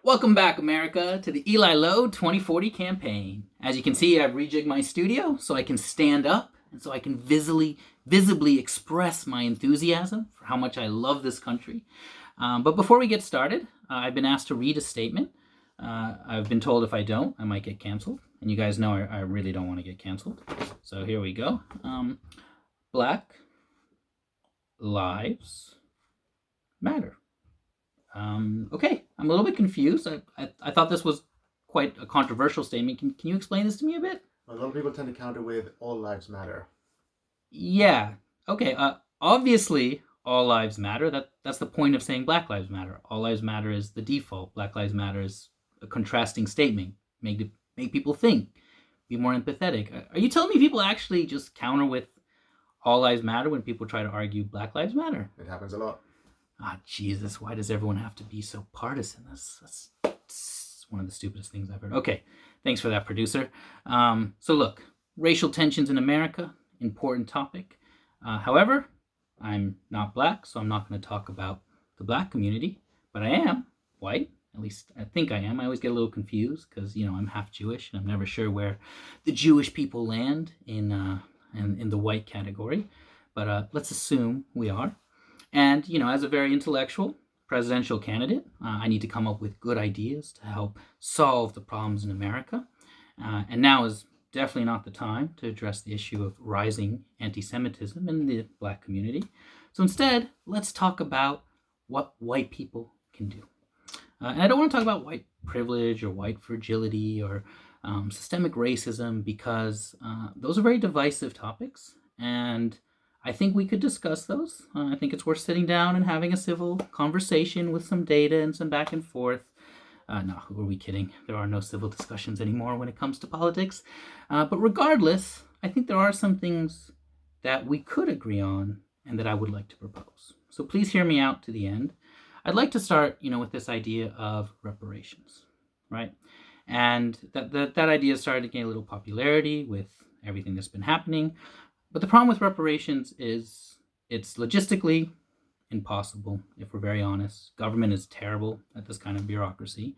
Welcome back, America, to the Ely Loew 2040 campaign. As you can see, I've rejigged my studio so I can stand up and so I can visibly express my enthusiasm for how much I love this country. But before we get started, I've been asked to read a statement. I've been told if I don't, I might get canceled. And you guys know I really don't want to get canceled. So here we go. Black lives matter. Okay, I'm a little bit confused. I thought this was quite a controversial statement. Can you explain this to me a bit? A lot of people tend to counter with all lives matter. Yeah. Okay. Obviously, all lives matter. That's the point of saying Black Lives Matter. All lives matter is the default. Black Lives Matter is a contrasting statement. Make people think. Be more empathetic. Are you telling me people actually just counter with all lives matter when people try to argue Black Lives Matter? It happens a lot. Jesus, why does everyone have to be so partisan? That's one of the stupidest things I've heard. Okay, thanks for that, producer. So look, racial tensions in America, important topic. However, I'm not black, so I'm not going to talk about the black community, but I am white. At least I think I am. I always get a little confused because, I'm half Jewish, and I'm never sure where the Jewish people land in the white category. But let's assume we are. And, as a very intellectual presidential candidate, I need to come up with good ideas to help solve the problems in America. And now is definitely not the time to address the issue of rising anti-Semitism in the black community. So instead, let's talk about what white people can do. And I don't want to talk about white privilege or white fragility or systemic racism because those are very divisive topics. And I think we could discuss those. I think it's worth sitting down and having a civil conversation with some data and some back and forth. No, who are we kidding? There are no civil discussions anymore when it comes to politics. But regardless, I think there are some things that we could agree on and that I would like to propose. So please hear me out to the end. I'd like to start, with this idea of reparations, right? And that idea started to gain a little popularity with everything that's been happening. But the problem with reparations is it's logistically impossible, if we're very honest. Government is terrible at this kind of bureaucracy.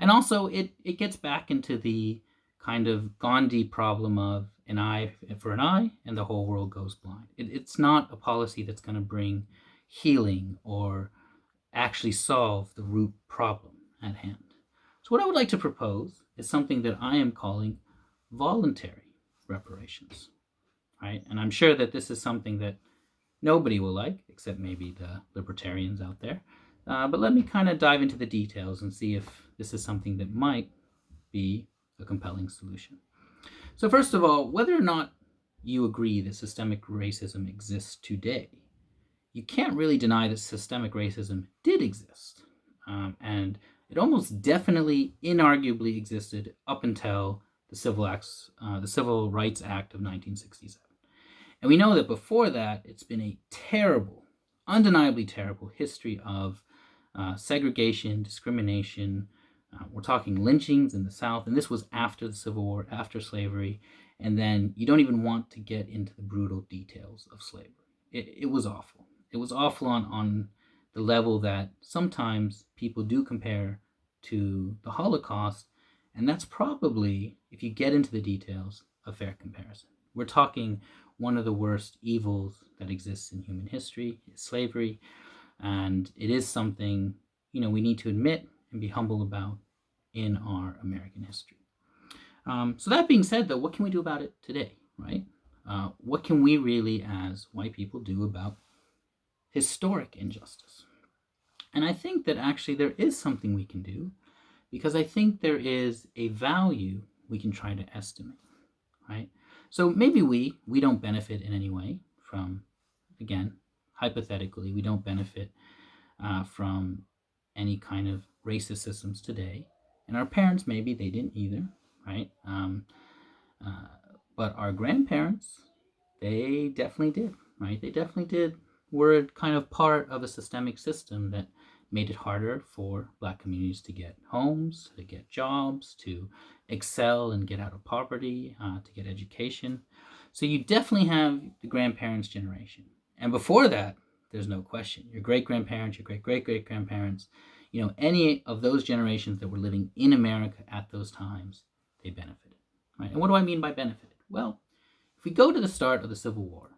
And also, it gets back into the kind of Gandhi problem of an eye for an eye and the whole world goes blind. It's not a policy that's going to bring healing or actually solve the root problem at hand. So what I would like to propose is something that I am calling voluntary reparations. Right? And I'm sure that this is something that nobody will like, except maybe the libertarians out there. But let me kind of dive into the details and see if this is something that might be a compelling solution. So first of all, whether or not you agree that systemic racism exists today, you can't really deny that systemic racism did exist. And it almost definitely, inarguably existed up until the Civil Rights Act of 1967. And we know that before that, it's been a terrible, undeniably terrible history of segregation, discrimination. We're talking lynchings in the South, and this was after the Civil War, after slavery. And then you don't even want to get into the brutal details of slavery. It was awful. It was awful on the level that sometimes people do compare to the Holocaust. And that's probably, if you get into the details, a fair comparison. We're talking one of the worst evils that exists in human history is slavery. And it is something, we need to admit and be humble about in our American history. So that being said, though, what can we do about it today, right? What can we really, as white people, do about historic injustice? And I think that actually there is something we can do because I think there is a value we can try to estimate, right? So maybe we don't benefit in any way from, again, hypothetically, we don't benefit from any kind of racist systems today. And our parents, maybe they didn't either, right? But our grandparents, they definitely did, right? They definitely did. We're kind of part of a systemic system that made it harder for Black communities to get homes, to get jobs, to excel and get out of poverty, to get education. So you definitely have the grandparents' generation. And before that, there's no question. Your great-grandparents, your great-great-great-grandparents, any of those generations that were living in America at those times, they benefited. Right? And what do I mean by benefited? Well, if we go to the start of the Civil War,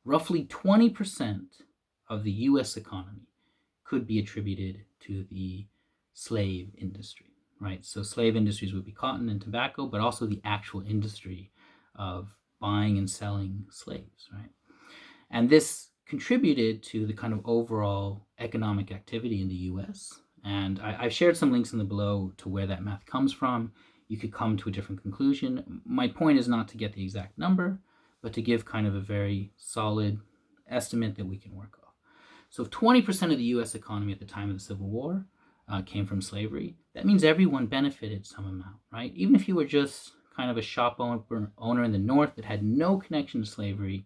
roughly 20% of the U.S. economy could be attributed to the slave industry. Right? So slave industries would be cotton and tobacco, but also the actual industry of buying and selling slaves. Right? And this contributed to the kind of overall economic activity in the U.S. And I've shared some links in the below to where that math comes from. You could come to a different conclusion. My point is not to get the exact number, but to give kind of a very solid estimate that we can work off. So if 20% of the U.S. economy at the time of the Civil War came from slavery, that means everyone benefited some amount, right? Even if you were just kind of a shop owner in the North that had no connection to slavery,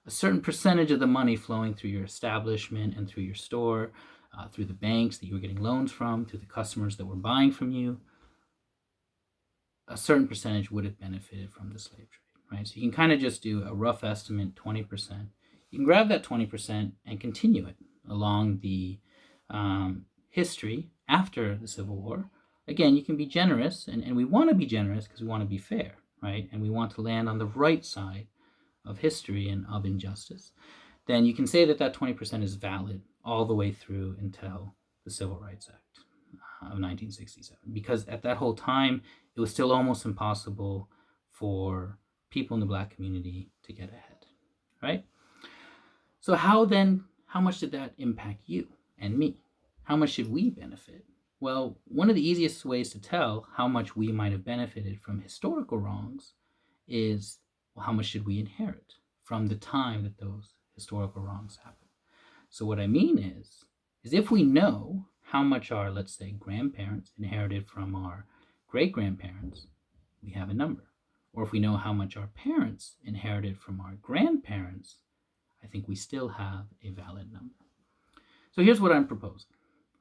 a certain percentage of the money flowing through your establishment and through your store, through the banks that you were getting loans from, through the customers that were buying from you, a certain percentage would have benefited from the slave trade, right? So you can kind of just do a rough estimate, 20%. You can grab that 20% and continue it along the history after the Civil War. Again, you can be generous, and we want to be generous because we want to be fair, right? And we want to land on the right side of history and of injustice. Then you can say that that 20% is valid all the way through until the Civil Rights Act of 1967, because at that whole time, it was still almost impossible for people in the Black community to get ahead, right? So how much did that impact you and me? How much should we benefit? Well, one of the easiest ways to tell how much we might have benefited from historical wrongs is, well, how much should we inherit from the time that those historical wrongs happened? So what I mean is if we know how much our, let's say, grandparents inherited from our great-grandparents, we have a number. Or if we know how much our parents inherited from our grandparents, I think we still have a valid number. So here's what I'm proposing.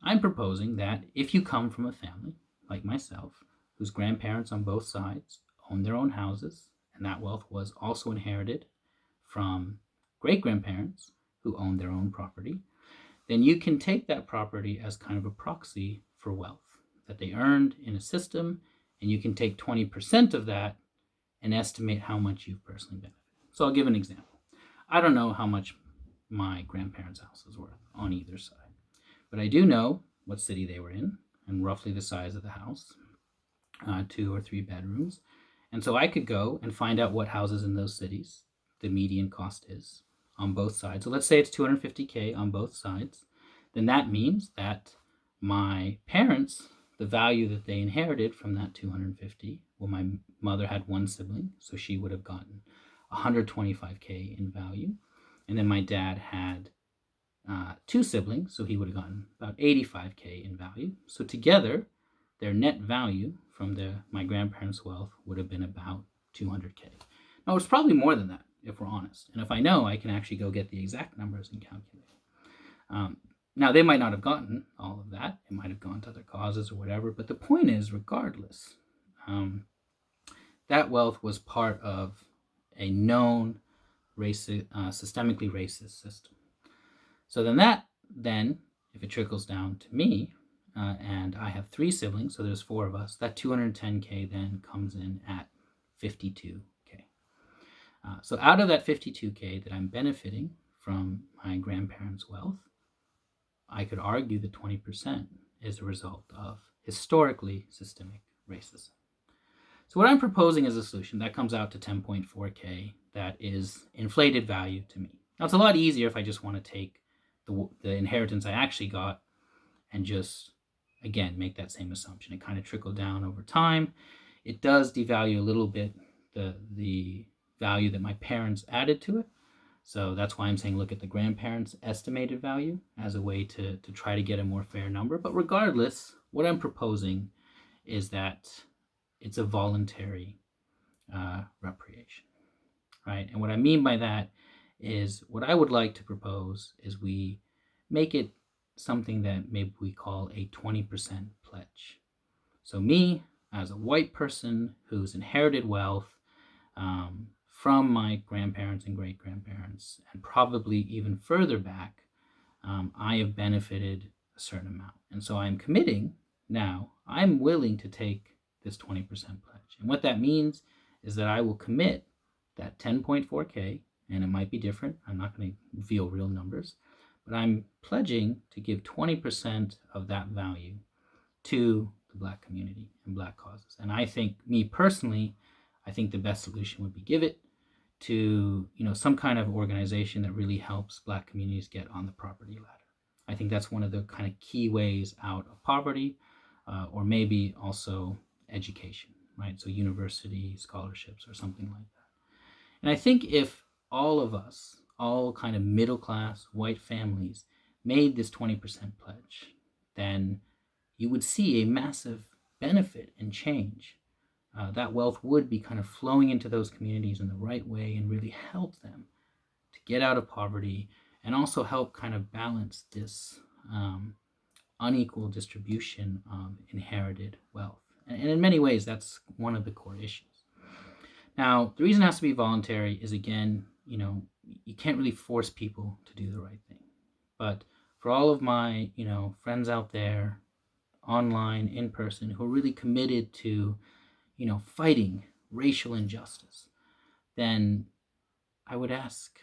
I'm proposing that if you come from a family, like myself, whose grandparents on both sides owned their own houses, and that wealth was also inherited from great-grandparents who owned their own property, then you can take that property as kind of a proxy for wealth that they earned in a system, and you can take 20% of that and estimate how much you've personally benefited. So I'll give an example. I don't know how much my grandparents' house is worth on either side, but I do know what city they were in and roughly the size of the house, 2 or 3 bedrooms. And so I could go and find out what houses in those cities the median cost is on both sides. So let's say it's $250K on both sides. Then that means that my parents, the value that they inherited from that 250, well, my mother had one sibling, so she would have gotten 125K in value. And then my dad had 2 siblings, so he would have gotten about 85K in value. So together, their net value from my grandparents' wealth would have been about 200K. Now, it's probably more than that, if we're honest. And if I know, I can actually go get the exact numbers and calculate. Now, they might not have gotten all of that. It might have gone to other causes or whatever. But the point is, regardless, that wealth was part of a known systemically racist system. So then, if it trickles down to me, and I have 3 siblings, so there's 4 of us, that 210K then comes in at 52K. So out of that 52K that I'm benefiting from my grandparents' wealth, I could argue that 20% is a result of historically systemic racism. So what I'm proposing as a solution, that comes out to 10.4K, that is inflated value to me. Now, it's a lot easier if I just want to take the inheritance I actually got and just, again, make that same assumption. It kind of trickled down over time. It does devalue a little bit the value that my parents added to it. So that's why I'm saying look at the grandparents' estimated value as a way to try to get a more fair number. But regardless, what I'm proposing is that it's a voluntary reparation, right? And what I mean by that is what I would like to propose is we make it something that maybe we call a 20% pledge. So me, as a white person who's inherited wealth from my grandparents and great-grandparents, and probably even further back, I have benefited a certain amount. And so I'm committing now, I'm willing to take this 20% pledge. And what that means is that I will commit that 10.4K, and it might be different. I'm not going to reveal real numbers, but I'm pledging to give 20% of that value to the Black community and Black causes. And I think, me personally, I think the best solution would be give it to, some kind of organization that really helps Black communities get on the property ladder. I think that's one of the kind of key ways out of poverty, or maybe also education, right? So university scholarships or something like that. And I think if all of us, all kind of middle class white families, made this 20% pledge, then you would see a massive benefit and change. That wealth would be kind of flowing into those communities in the right way and really help them to get out of poverty, and also help kind of balance this unequal distribution of inherited wealth. And in many ways, that's one of the core issues. Now, the reason it has to be voluntary is, again, you can't really force people to do the right thing. But for all of my, friends out there, online, in person, who are really committed to, fighting racial injustice, then I would ask,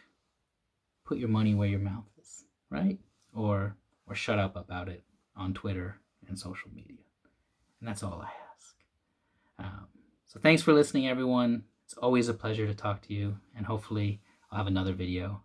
put your money where your mouth is, right? Or shut up about it on Twitter and social media. And that's all I ask. So thanks for listening, everyone. It's always a pleasure to talk to you, and hopefully I'll have another video